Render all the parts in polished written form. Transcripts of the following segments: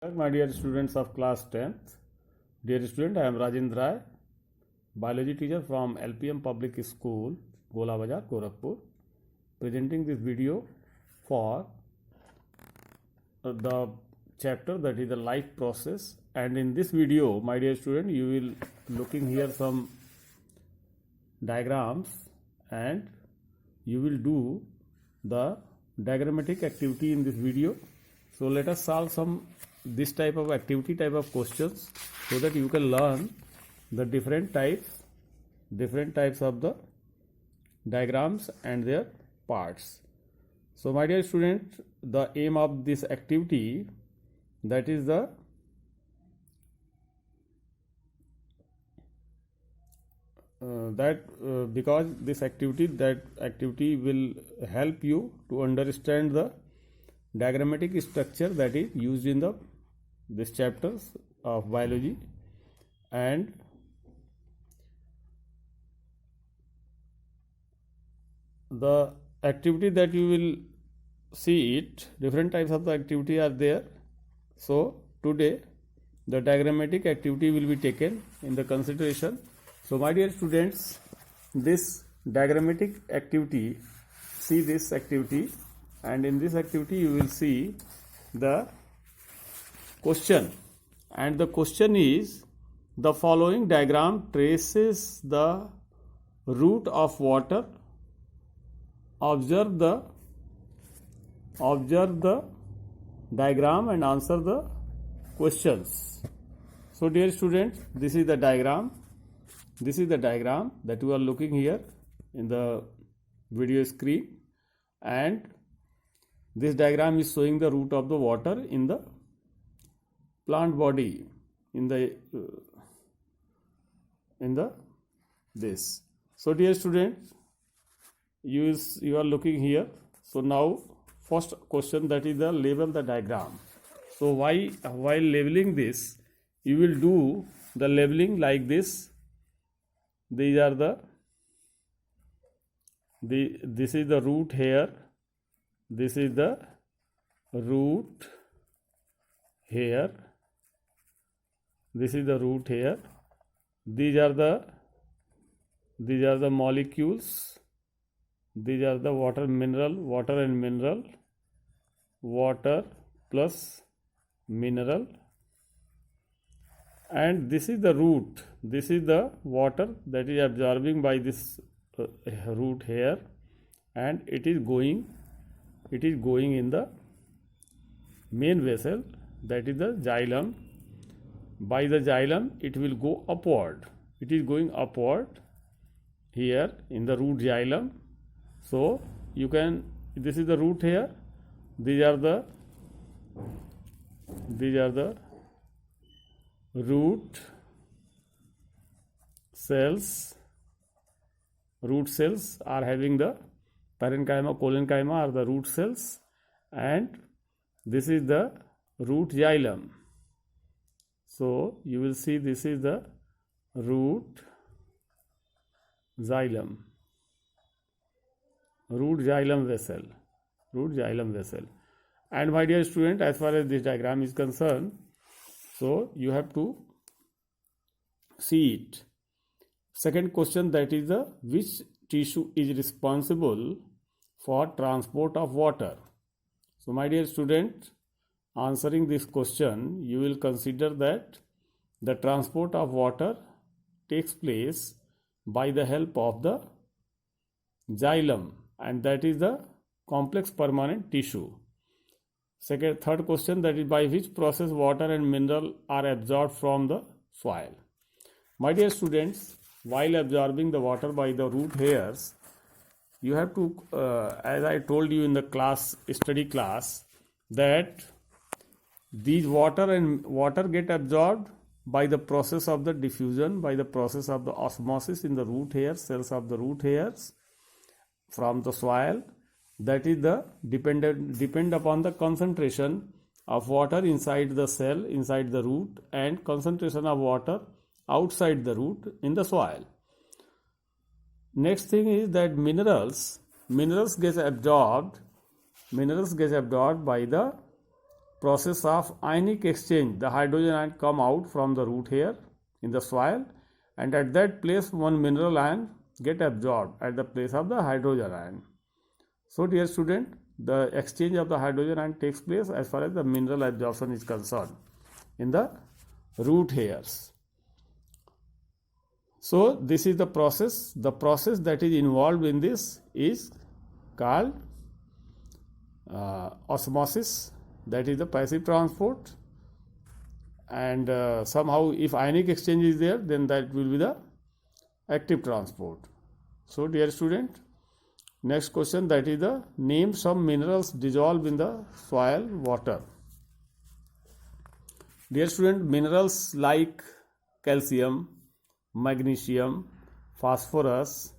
My dear students of class 10th, dear student, I am Rajendra Rai, biology teacher from LPM Public School, Gola Bazar, Gorakhpur, presenting this video for the chapter that is the life process. And in this video, my dear student, you will looking here some diagrams and you will do the diagrammatic activity in this video. So let us solve some this type of activity, type of questions, so that you can learn the different types of the diagrams and their parts. So my dear student, the aim of this activity, that is the because this activity will help you to understand the diagrammatic structure that is used in this chapters of biology, and the activity that you will see it, different types of the activity are there. So today the diagrammatic activity will be taken in the consideration. So my dear students, this diagrammatic activity, see this activity, and in this activity you will see the question, and the question is, the following diagram traces the route of water. Observe the diagram and answer the questions. So dear students, this is the diagram that you are looking here in the video screen, and this diagram is showing the route of the water in the plant body, in the this. So dear students, you are looking here. So now first question, that is the label the diagram. So while labeling this, you will do the labeling like this. These are this is the root here, this is the root here, this is the root here, these are the molecules, these are the water and mineral, water plus mineral, and this is the root, this is the water that is absorbing by this root here, and it is going in the main vessel, that is the xylem. By the xylem it will go upward, it is going upward here in the root xylem. So you can, this is the root here, these are the root cells are having the parenchyma, collenchyma are the root cells, and this is the root xylem. So you will see this is the root xylem vessel. And my dear student, as far as this diagram is concerned, so you have to see it. Second question, that is the which tissue is responsible for transport of water. So my dear student, answering this question, you will consider that the transport of water takes place by the help of the xylem, and that is the complex permanent tissue. Third question, that is by which process water and mineral are absorbed from the soil. My dear students, while absorbing the water by the root hairs, you have to, as I told you in the study class, that these water get absorbed by the process of the diffusion, by the process of the osmosis in the root hairs, cells of the root hairs from the soil. That is the depend upon the concentration of water inside the cell, inside the root, and concentration of water outside the root in the soil. Next thing is that minerals get absorbed by the process of ionic exchange, the hydrogen ion come out from the root hair in the soil, and at that place one mineral ion get absorbed at the place of the hydrogen ion. So dear student, the exchange of the hydrogen ion takes place as far as the mineral absorption is concerned in the root hairs. So this is the process. The process that is involved in this is called osmosis, that is the passive transport, and somehow if ionic exchange is there, then that will be the active transport. So dear student, next question, that is the name some minerals dissolved in the soil water. Dear student, minerals like calcium, magnesium, phosphorus,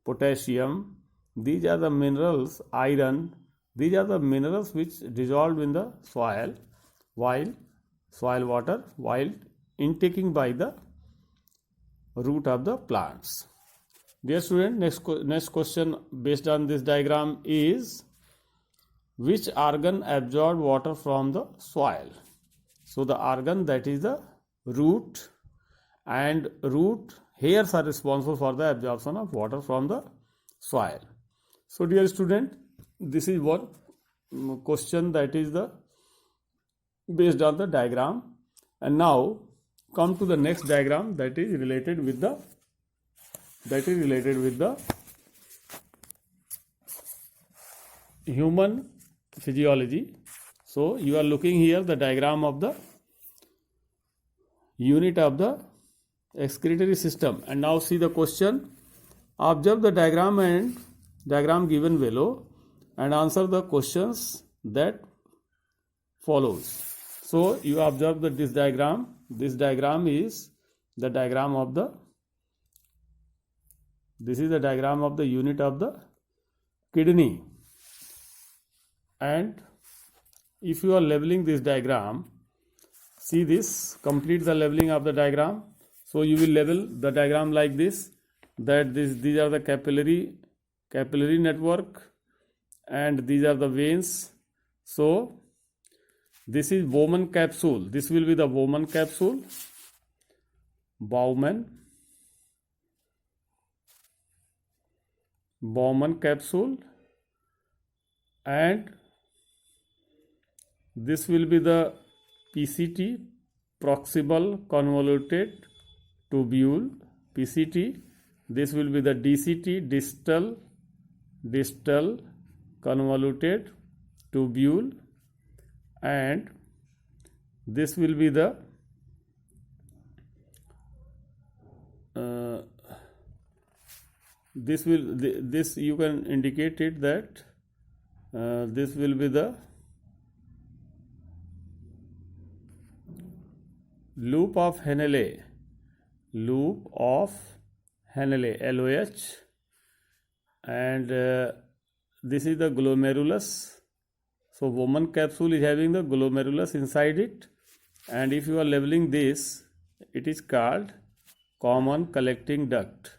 potassium, these are the minerals, iron, these are the minerals which dissolved in the soil water while intaking by the root of the plants. Dear student, next question based on this diagram is, which organ absorbed water from the soil? So the organ, that is the root, and root hairs are responsible for the absorption of water from the soil. So dear student, this is one question that is the based on the diagram. And now come to the next diagram that is related with the human physiology. So you are looking here the diagram of the unit of the excretory system, and now see the question. Observe the diagram and diagram given below and answer the questions that follows. So you observe that this diagram is the diagram of the unit of the kidney, and if you are leveling this diagram, see this, complete the leveling of the diagram. So you will level the diagram like this, that these are the capillary network, and these are the veins. So this is Bowman capsule, this will be the Bowman capsule, Bowman capsule, and this will be the PCT, proximal convoluted tubule, PCT. This will be the DCT, distal convoluted tubule, and this will be the this you can indicate it that this will be the loop of Henle, LOH, and this is the glomerulus. So Bowman capsule is having the glomerulus inside it, and if you are leveling this, it is called common collecting duct,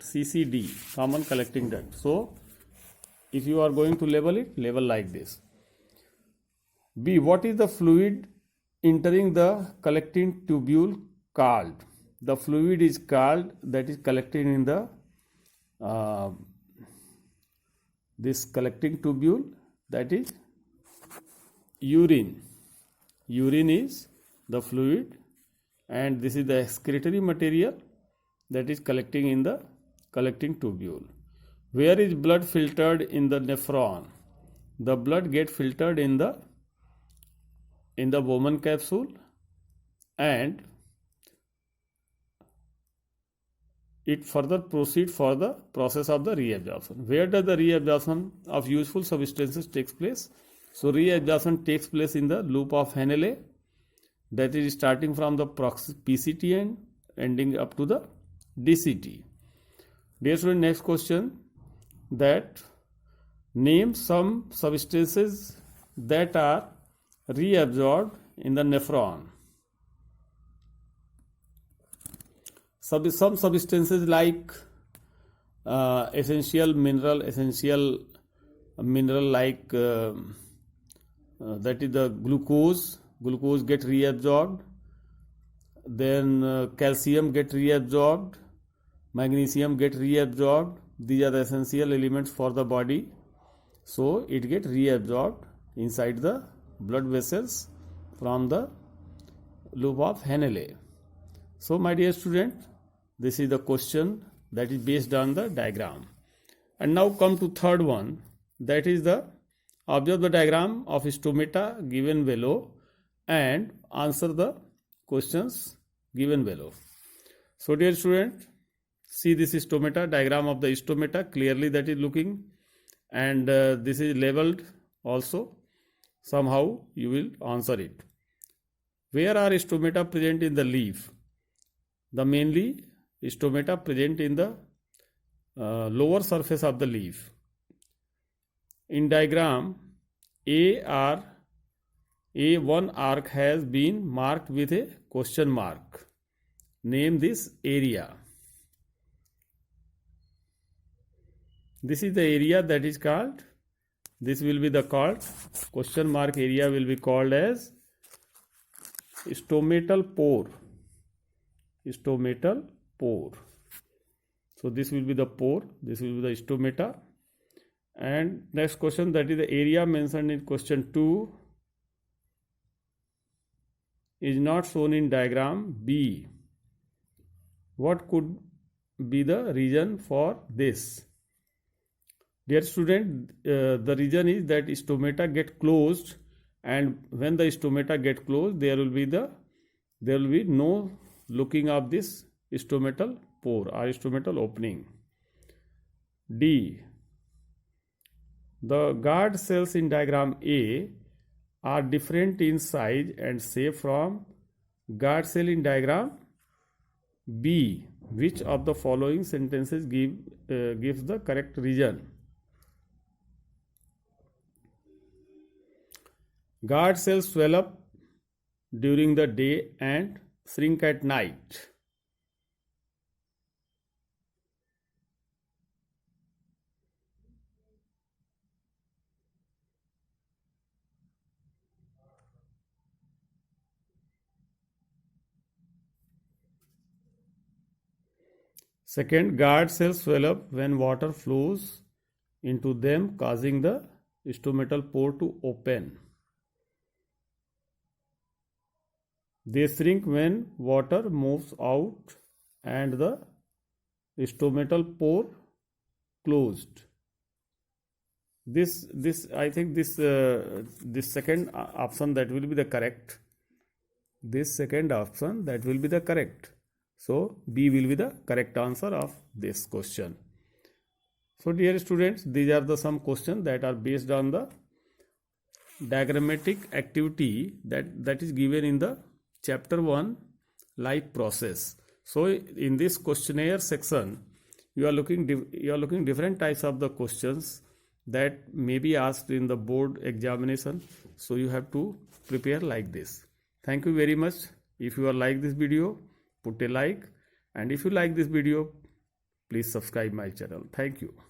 CCD, common collecting duct. So if you are going to level it, level like this. B, what is the fluid entering the collecting tubule called? The fluid is called, that is collecting in the this collecting tubule, that is urine. Urine is the fluid, and this is the excretory material that is collecting in the collecting tubule. Where is blood filtered in the nephron? The blood get filtered in the Bowman capsule, and it further proceed for the process of the reabsorption. Where does the reabsorption of useful substances takes place? So reabsorption takes place in the loop of Henle, that is starting from the PCT and ending up to the DCT. Dear student, next question, that name some substances that are reabsorbed in the nephron. Some substances like essential mineral, essential a mineral like that is the glucose. Glucose get reabsorbed. Then calcium get reabsorbed. Magnesium get reabsorbed. These are the essential elements for the body. So it get reabsorbed inside the blood vessels from the loop of Henle. So my dear student, this is the question that is based on the diagram. And now come to third one, that is the observe the diagram of stomata given below and answer the questions given below. So dear student, see this stomata, diagram of the stomata, clearly that is looking, and this is labeled also. Somehow you will answer it. Where are stomata present in the leaf? The mainly stomata present in the lower surface of the leaf. In diagram, one arc has been marked with a question mark. Name this area. This is the area that is called, this will be the called, question mark area will be called as stomatal pore. Stomatal pore. So this will be the pore, this will be the stomata. And next question, that is the area mentioned in question 2 is not shown in diagram B. What could be the reason for this? Dear student, the reason is that stomata get closed, and when the stomata get closed, there will be no looking of this stomatal pore or stomatal opening. D. The guard cells in diagram A are different in size and shape from guard cell in diagram B. Which of the following sentences gives the correct reason? Guard cells swell up during the day and shrink at night. Second, guard cells swell up when water flows into them, causing the stomatal pore to open. They shrink when water moves out and the stomatal pore closed. I think this second option that will be the correct. This second option that will be the correct. So B will be the correct answer of this question. So dear students, these are the some questions that are based on the diagrammatic activity that is given in the chapter 1 life process. So in this questionnaire section, you are looking different types of the questions that may be asked in the board examination. So you have to prepare like this. Thank you very much. If you are like this video, put a like, and if you like this video, please subscribe my channel. Thank you.